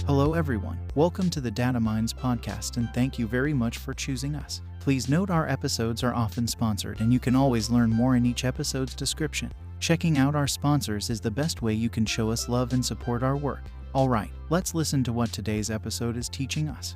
Hello everyone, welcome to the Data Minds podcast and thank you very much for choosing us. Please note our episodes are often sponsored and you can always learn more in each episode's description. Checking out our sponsors is the best way you can show us love and support our work. Alright, let's listen to what today's episode is teaching us.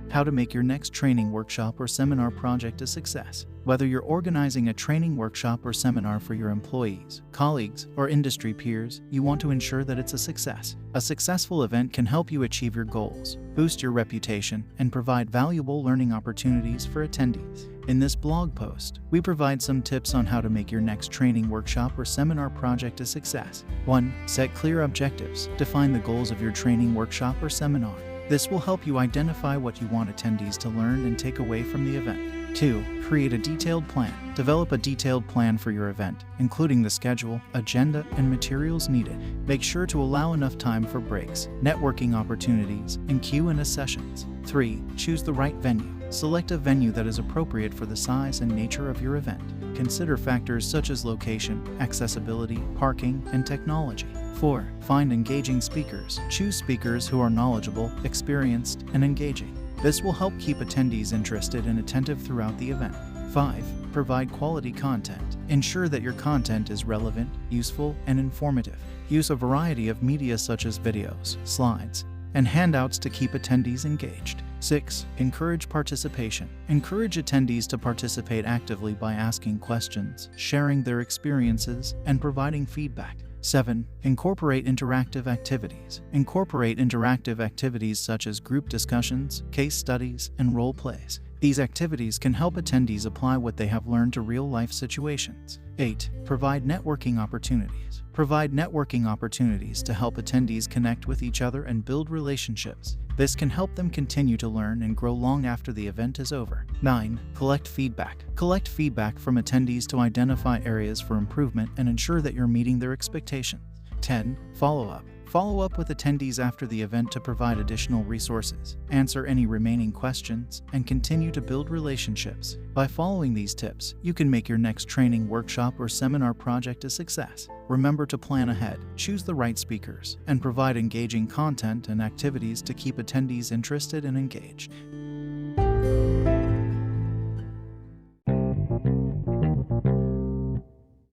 How to make your next training workshop or seminar project a success. Whether you're organizing a training workshop or seminar for your employees, colleagues, or industry peers, you want to ensure that it's a success. A successful event can help you achieve your goals, boost your reputation, and provide valuable learning opportunities for attendees. In this blog post, we provide some tips on how to make your next training workshop or seminar project a success. 1. Set clear objectives. Define the goals of your training workshop or seminar. This will help you identify what you want attendees to learn and take away from the event. 2. Create a detailed plan. Develop a detailed plan for your event, including the schedule, agenda, and materials needed. Make sure to allow enough time for breaks, networking opportunities, and Q&A sessions. 3. Choose the right venue. Select a venue that is appropriate for the size and nature of your event. Consider factors such as location, accessibility, parking, and technology. 4. Find engaging speakers. Choose speakers who are knowledgeable, experienced, and engaging. This will help keep attendees interested and attentive throughout the event. 5. Provide quality content. Ensure that your content is relevant, useful, and informative. Use a variety of media such as videos, slides, and handouts to keep attendees engaged. 6. Encourage participation. Encourage attendees to participate actively by asking questions, sharing their experiences, and providing feedback. 7. Incorporate interactive activities. Incorporate interactive activities such as group discussions, case studies, and role plays. These activities can help attendees apply what they have learned to real-life situations. 8. Provide networking opportunities. Provide networking opportunities to help attendees connect with each other and build relationships. This can help them continue to learn and grow long after the event is over. 9. Collect feedback. Collect feedback from attendees to identify areas for improvement and ensure that you're meeting their expectations. 10. Follow up. Follow up with attendees after the event to provide additional resources, answer any remaining questions, and continue to build relationships. By following these tips, you can make your next training workshop or seminar project a success. Remember to plan ahead, choose the right speakers, and provide engaging content and activities to keep attendees interested and engaged.